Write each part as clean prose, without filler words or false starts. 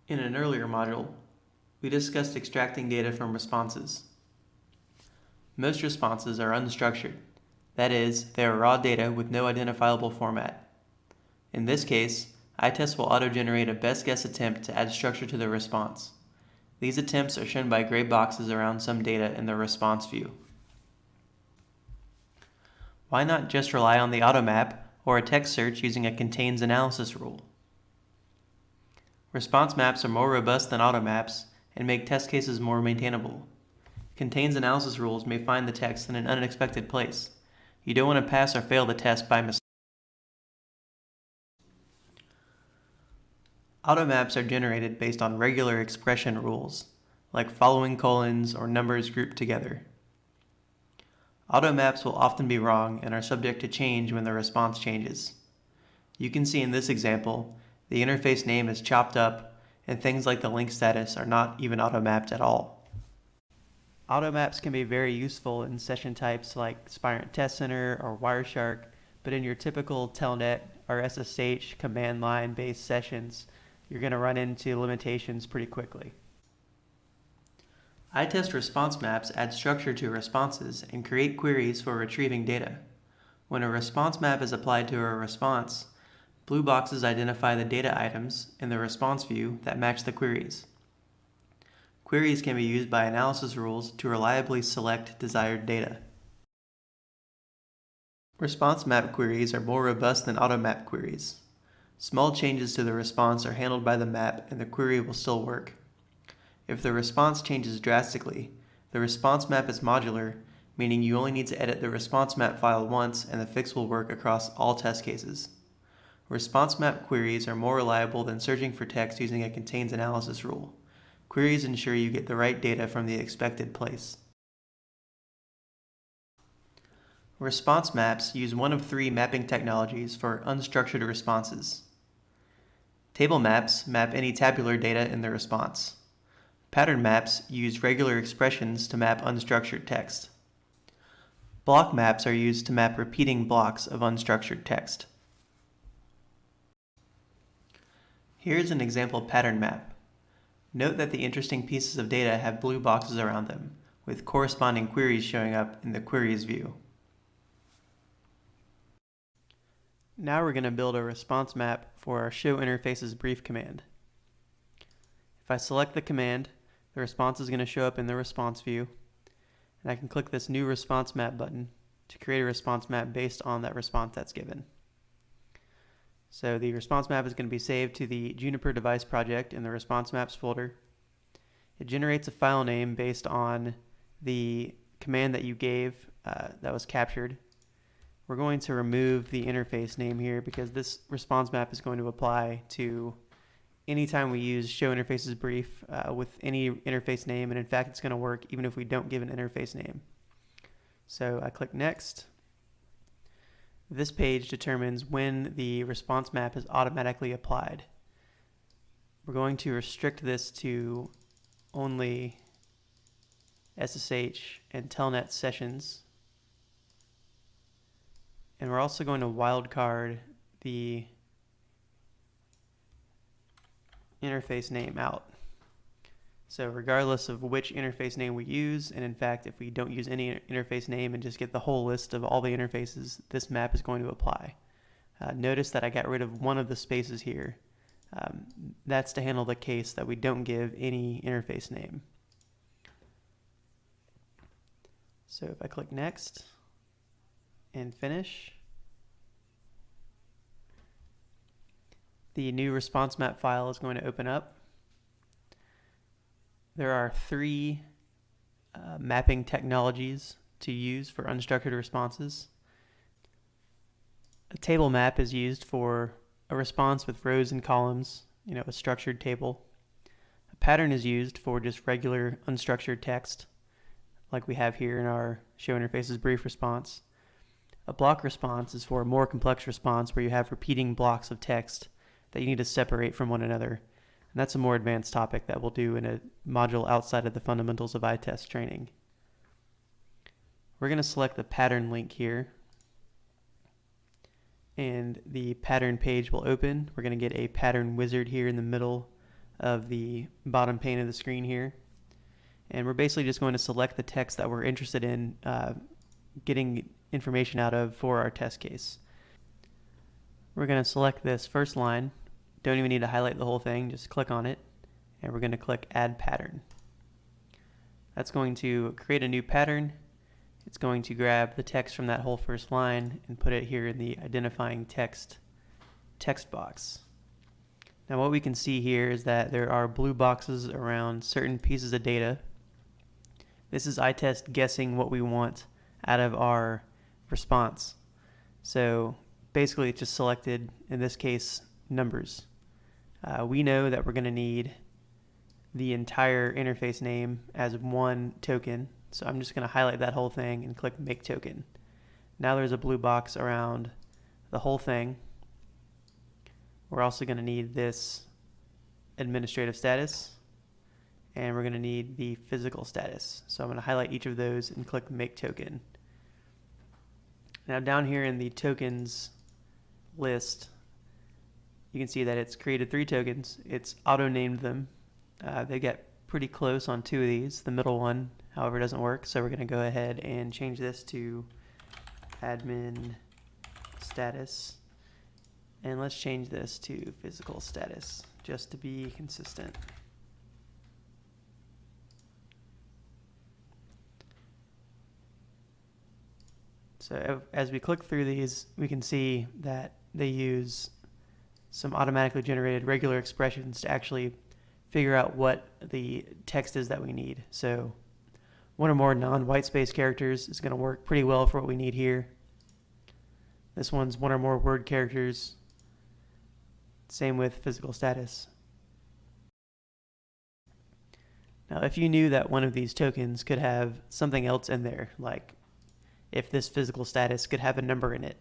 In an earlier module, we discussed extracting data from responses. Most responses are unstructured. That is, they are raw data with no identifiable format. In this case, iTest will auto-generate a best guess attempt to add structure to the response. These attempts are shown by gray boxes around some data in the response view. Why not just rely on the automap or a text search using a contains analysis rule? Response maps are more robust than automaps and make test cases more maintainable. Contains analysis rules may find the text in an unexpected place. You don't want to pass or fail the test by mistake. Automaps are generated based on regular expression rules, like following colons or numbers grouped together. Automaps will often be wrong and are subject to change when the response changes. You can see in this example, the interface name is chopped up, and things like the link status are not even automapped at all. Automaps can be very useful in session types like Spirent Test Center or Wireshark, but in your typical Telnet or SSH command line based sessions, you're going to run into limitations pretty quickly. iTest response maps add structure to responses and create queries for retrieving data. When a response map is applied to a response, blue boxes identify the data items in the response view that match the queries. Queries can be used by analysis rules to reliably select desired data. Response map queries are more robust than automap queries. Small changes to the response are handled by the map and the query will still work. If the response changes drastically, the response map is modular, meaning you only need to edit the response map file once and the fix will work across all test cases. Response map queries are more reliable than searching for text using a contains analysis rule. Queries ensure you get the right data from the expected place. Response maps use one of three mapping technologies for unstructured responses. Table maps map any tabular data in the response. Pattern maps use regular expressions to map unstructured text. Block maps are used to map repeating blocks of unstructured text. Here's an example pattern map. Note that the interesting pieces of data have blue boxes around them, with corresponding queries showing up in the queries view. Now we're going to build a response map for our show interfaces brief command. If I select the command, the response is going to show up in the response view, and I can click this new response map button to create a response map based on that response that's given. So the response map is going to be saved to the Juniper device project in the response maps folder. It generates a file name based on the command that you gave that was captured. We're going to remove the interface name here because this response map is going to apply to anytime we use show interfaces brief with any interface name, and in fact it's going to work even if we don't give an interface name. So I click next. This page determines when the response map is automatically applied. We're going to restrict this to only SSH and Telnet sessions. And we're also going to wildcard the interface name out. So regardless of which interface name we use, and in fact if we don't use any interface name and just get the whole list of all the interfaces, this map is going to apply. Notice that I got rid of one of the spaces here. That's to handle the case that we don't give any interface name. So if I click next and finish, the new response map file is going to open up. There are three mapping technologies to use for unstructured responses. A table map is used for a response with rows and columns, a structured table. A pattern is used for just regular unstructured text, like we have here in our show interfaces brief response. A block response is for a more complex response where you have repeating blocks of text that you need to separate from one another. And that's a more advanced topic that we'll do in a module outside of the fundamentals of iTest training. We're going to select the pattern link here, and the pattern page will open. We're going to get a pattern wizard here in the middle of the bottom pane of the screen here. And we're basically just going to select the text that we're interested in getting information out of for our test case. We're going to select this first line. Don't even need to highlight the whole thing, just click on it, and we're going to click Add Pattern. That's going to create a new pattern. It's going to grab the text from that whole first line and put it here in the identifying text box. Now what we can see here is that there are blue boxes around certain pieces of data. This is iTest guessing what we want out of our response. So basically it's just selected, in this case, numbers. We know that we're going to need the entire interface name as one token, so I'm just going to highlight that whole thing and click Make Token. Now there's a blue box around the whole thing. We're also going to need this administrative status, and we're going to need the physical status. So I'm going to highlight each of those and click Make Token. Now down here in the tokens list, you can see that it's created 3 tokens. It's auto-named them. They get pretty close on 2 of these. The middle one, however, doesn't work, so we're going to go ahead and change this to admin status. And let's change this to physical status, just to be consistent. So as we click through these, we can see that they use some automatically generated regular expressions to actually figure out what the text is that we need. So one or more non-white space characters is going to work pretty well for what we need here. This one's one or more word characters. Same with physical status. Now if you knew that one of these tokens could have something else in there, like if this physical status could have a number in it,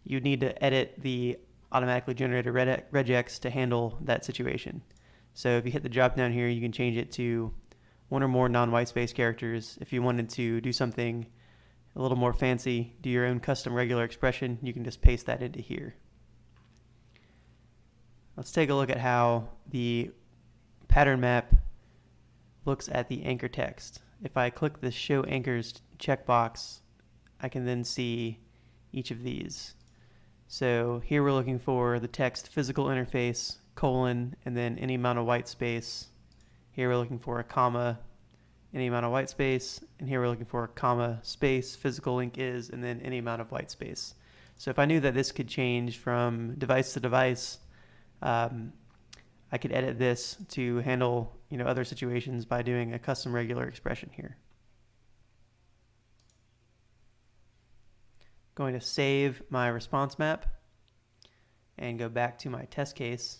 you'd need to edit the automatically generated regex to handle that situation. So if you hit the drop down here, you can change it to one or more non-white space characters. If you wanted to do something a little more fancy, do your own custom regular expression, you can just paste that into here. Let's take a look at how the pattern map looks at the anchor text. If I click the Show Anchors checkbox, I can then see each of these. So here we're looking for the text physical interface, colon, and then any amount of white space. Here we're looking for a comma, any amount of white space, and here we're looking for a comma, space, physical link is, and then any amount of white space. So if I knew that this could change from device to device, I could edit this to handle other situations by doing a custom regular expression here. Going to save my response map and go back to my test case,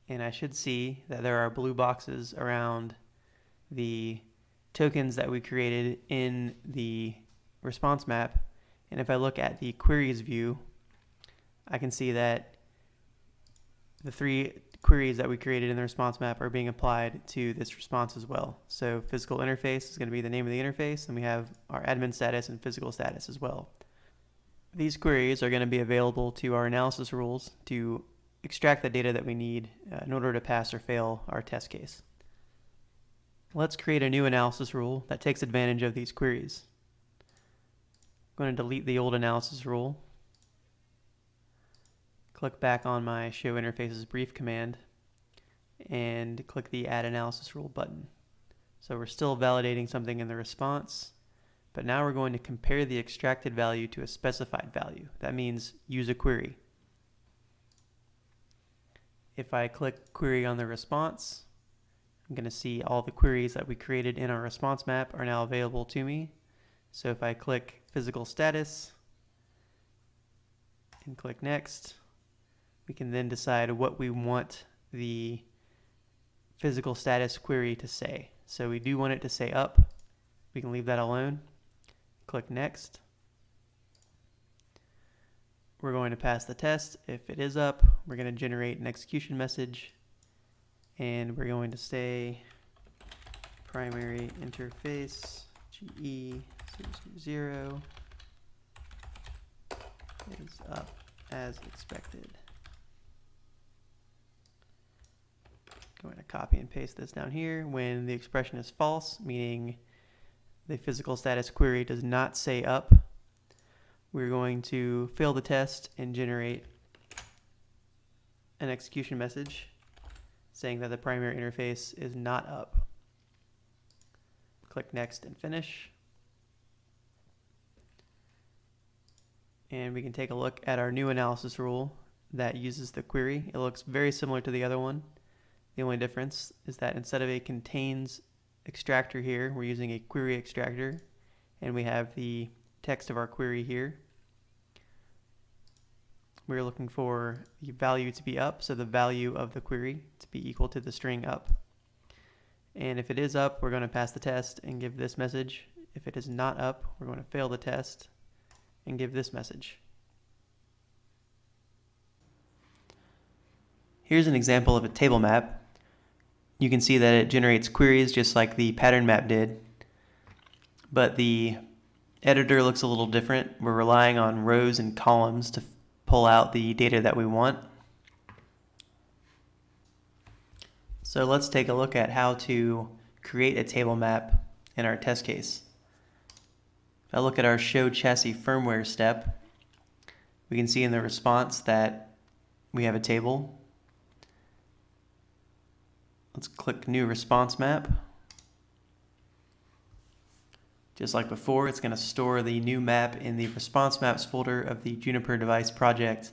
and I should see that there are blue boxes around the tokens that we created in the response map. And if I look at the queries view, I can see that the 3 queries that we created in the response map are being applied to this response as well. So physical interface is going to be the name of the interface, and we have our admin status and physical status as well. These queries are going to be available to our analysis rules to extract the data that we need in order to pass or fail our test case. Let's create a new analysis rule that takes advantage of these queries. I'm going to delete the old analysis rule. Click back on my Show Interfaces Brief command and click the Add Analysis Rule button. So we're still validating something in the response, but now we're going to compare the extracted value to a specified value. That means use a query. If I click Query on the response, I'm going to see all the queries that we created in our response map are now available to me. So if I click Physical Status and click Next, we can then decide what we want the physical status query to say. So we do want it to say up. We can leave that alone. Click Next. We're going to pass the test. If it is up, we're going to generate an execution message, and we're going to say primary interface GE000 is up as expected. going to copy and paste this down here. When the expression is false, meaning the physical status query does not say up, we're going to fail the test and generate an execution message saying that the primary interface is not up. Click next and finish. And we can take a look at our new analysis rule that uses the query. It looks very similar to the other one. The only difference is that instead of a contains extractor here, we're using a query extractor, and we have the text of our query here. We're looking for the value to be up, so the value of the query to be equal to the string up. And if it is up, we're going to pass the test and give this message. If it is not up, we're going to fail the test and give this message. Here's an example of a table map. You can see that it generates queries just like the pattern map did, but the editor looks a little different. We're relying on rows and columns to pull out the data that we want. So let's take a look at how to create a table map in our test case. If I look at our show chassis firmware step, we can see in the response that we have a table. Let's click new response map. Just like before, it's going to store the new map in the response maps folder of the Juniper device project,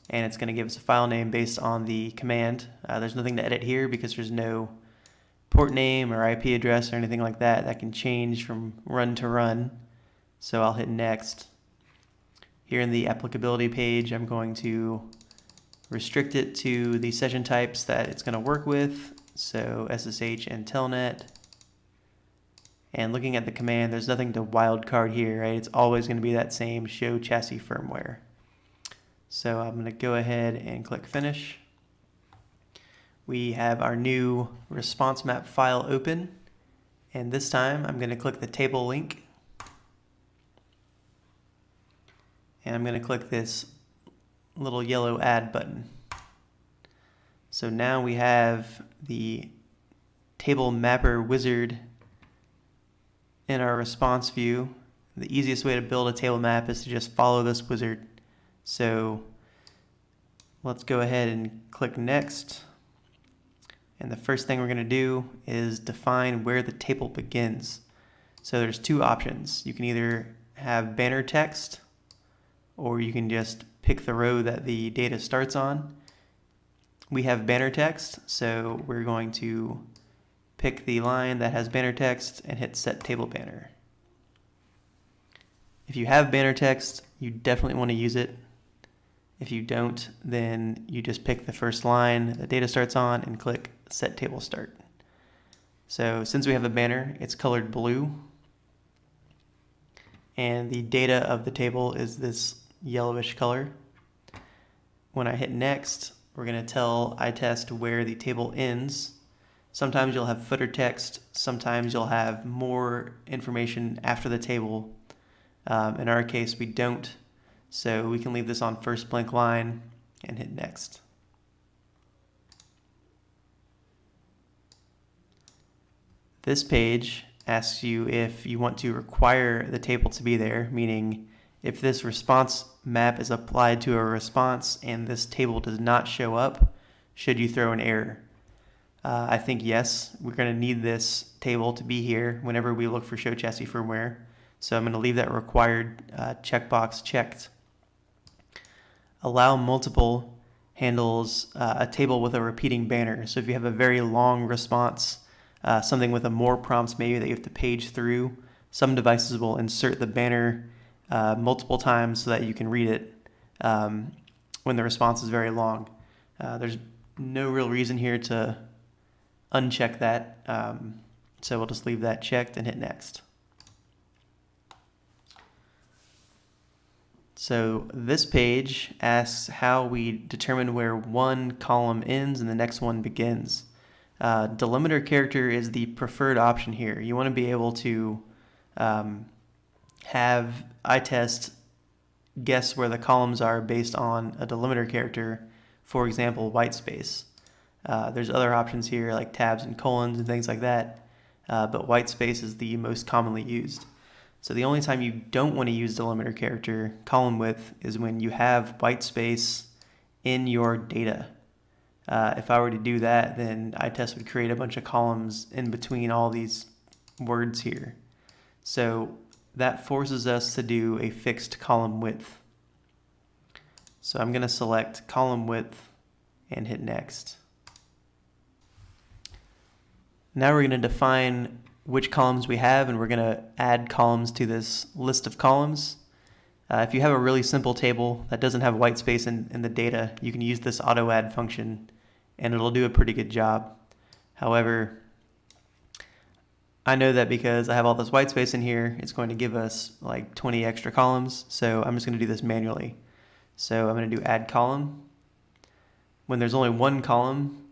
and it's going to give us a file name based on the command. There's nothing to edit here because there's no port name or IP address or anything like that. That can change from run to run. So I'll hit next. Here in the applicability page, I'm going to restrict it to the session types that it's going to work with, so SSH and Telnet. And looking at the command, there's nothing to wildcard here, right? It's always going to be that same show chassis firmware. So I'm going to go ahead and click finish. We have our new response map file open, and this time I'm going to click the table link, and I'm going to click this little yellow add button. So now we have the table mapper wizard in our response view. The easiest way to build a table map is to just follow this wizard. So let's go ahead and click next. And the first thing we're going to do is define where the table begins. So there's two options. You can either have banner text, or you can just pick the row that the data starts on. We have banner text, so we're going to pick the line that has banner text and hit set table banner. If you have banner text, you definitely want to use it. If you don't, then you just pick the first line the data starts on and click set table start. So since we have a banner, it's colored blue, and the data of the table is this yellowish color. When I hit next, we're going to tell iTest where the table ends. Sometimes you'll have footer text, sometimes you'll have more information after the table. In our case, we don't, so we can leave this on first blank line and hit next. This page asks you if you want to require the table to be there, meaning if this response map is applied to a response and this table does not show up, should you throw an error? I think yes, we're going to need this table to be here whenever we look for show chassis firmware. So I'm going to leave that required checkbox checked. Allow multiple handles a table with a repeating banner. So if you have a very long response, something with a more prompts maybe that you have to page through, some devices will insert the banner multiple times so that you can read it when the response is very long. There's no real reason here to uncheck that, so we'll just leave that checked and hit next. So this page asks how we determine where one column ends and the next one begins. Delimiter character is the preferred option here. You want to be able to have iTest guess where the columns are based on a delimiter character, for example, white space. There's other options here like tabs and colons and things like that, but white space is the most commonly used. So the only time you don't want to use delimiter character column width is when you have white space in your data. If I were to do that, then iTest would create a bunch of columns in between all these words here. So that forces us to do a fixed column width. So I'm going to select column width and hit next. Now we're going to define which columns we have, and we're going to add columns to this list of columns. If you have a really simple table that doesn't have white space in the data, you can use this auto add function and it'll do a pretty good job. However, I know that because I have all this white space in here, it's going to give us like 20 extra columns, so I'm just going to do this manually. So I'm going to do add column. When there's only one column,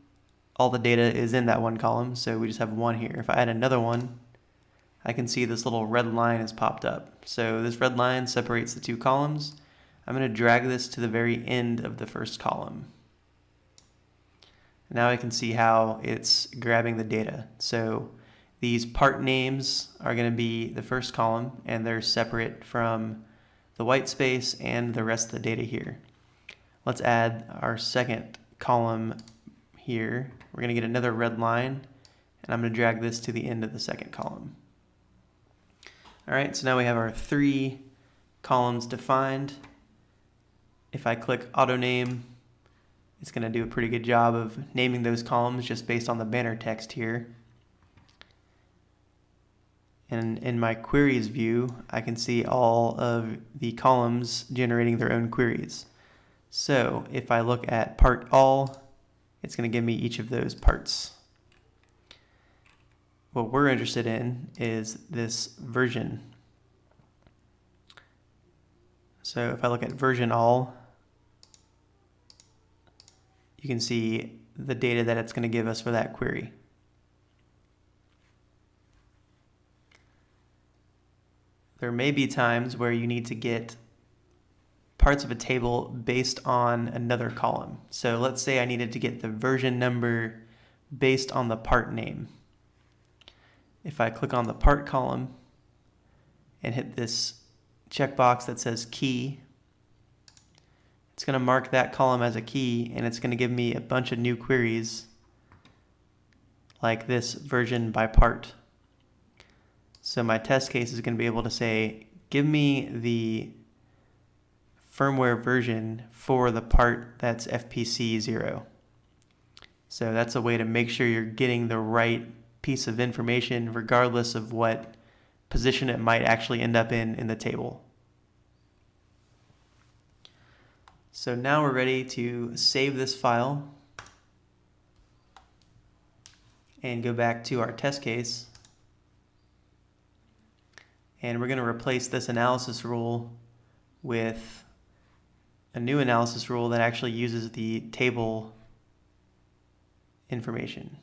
all the data is in that one column, so we just have one here. If I add another one, I can see this little red line has popped up. So this red line separates the two columns. I'm going to drag this to the very end of the first column. Now I can see how it's grabbing the data. So these part names are going to be the first column, and they're separate from the white space and the rest of the data here. Let's add our second column here. We're going to get another red line, and I'm going to drag this to the end of the second column. All right, so now we have our 3 columns defined. If I click auto name, it's going to do a pretty good job of naming those columns just based on the banner text here. And in my queries view, I can see all of the columns generating their own queries. So if I look at part all, it's going to give me each of those parts. What we're interested in is this version. So if I look at version all, you can see the data that it's going to give us for that query. There may be times where you need to get parts of a table based on another column. So let's say I needed to get the version number based on the part name. If I click on the part column and hit this checkbox that says key, it's going to mark that column as a key, and it's going to give me a bunch of new queries like this version by part. So my test case is going to be able to say, give me the firmware version for the part that's FPC 0. So that's a way to make sure you're getting the right piece of information regardless of what position it might actually end up in the table. So now we're ready to save this file and go back to our test case. And we're going to replace this analysis rule with a new analysis rule that actually uses the table information.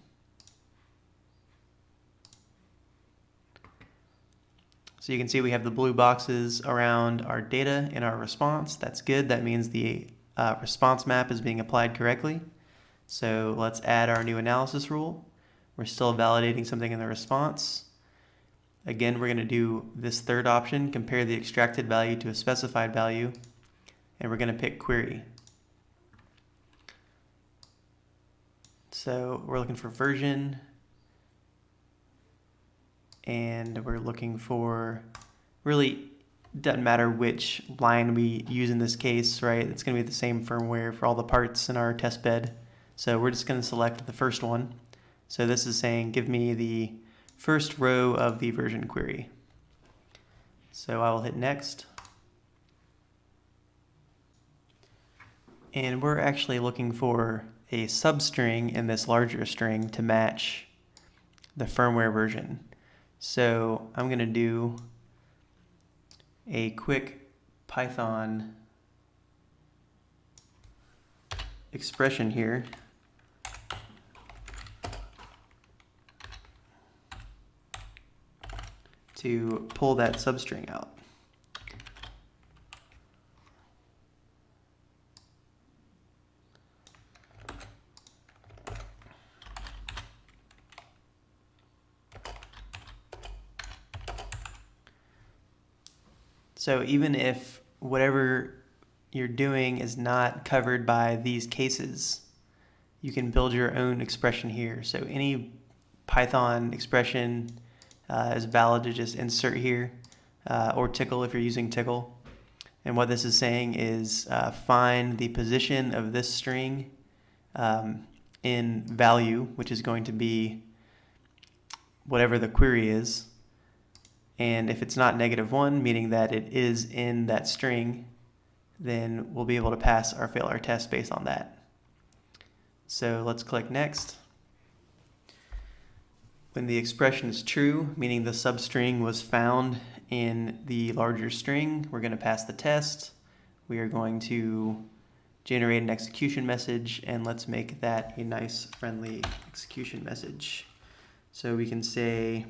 So you can see we have the blue boxes around our data in our response. That's good. That means the response map is being applied correctly. So let's add our new analysis rule. We're still validating something in the response. Again, we're going to do this third option, compare the extracted value to a specified value, and we're going to pick query. So we're looking for version, and we're looking for, really doesn't matter which line we use in this case, right? It's going to be the same firmware for all the parts in our test bed. So we're just going to select the first one. So this is saying, give me the first row of the version query. So I will hit next. And we're actually looking for a substring in this larger string to match the firmware version. So I'm going to do a quick Python expression here to pull that substring out. So even if whatever you're doing is not covered by these cases, you can build your own expression here. So any Python expression is valid to just insert here, or tickle if you're using tickle. And what this is saying is find the position of this string in value, which is going to be whatever the query is. And if it's not -1, meaning that it is in that string, then we'll be able to pass or fail our test based on that. So let's click next. When the expression is true, meaning the substring was found in the larger string, we're going to pass the test. We are going to generate an execution message, and let's make that a nice, friendly execution message. So we can say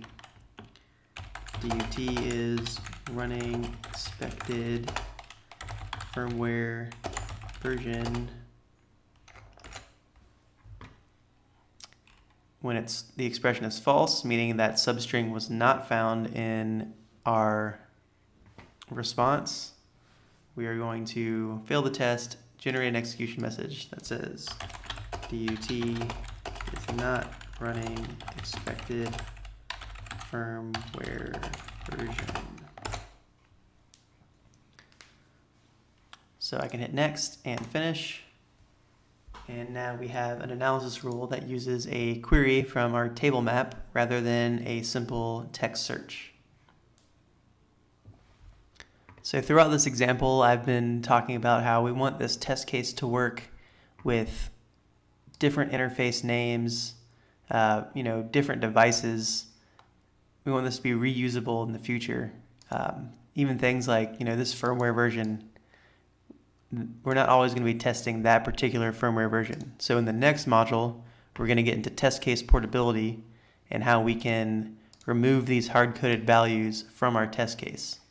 DUT is running expected firmware version when the expression is false, meaning that substring was not found in our response. We are going to fail the test, generate an execution message that says DUT is not running expected firmware version. So I can hit next and finish. And now we have an analysis rule that uses a query from our table map rather than a simple text search. So throughout this example, I've been talking about how we want this test case to work with different interface names, different devices. We want this to be reusable in the future. Even things like, this firmware version, we're not always going to be testing that particular firmware version. So in the next module, we're going to get into test case portability and how we can remove these hard-coded values from our test case.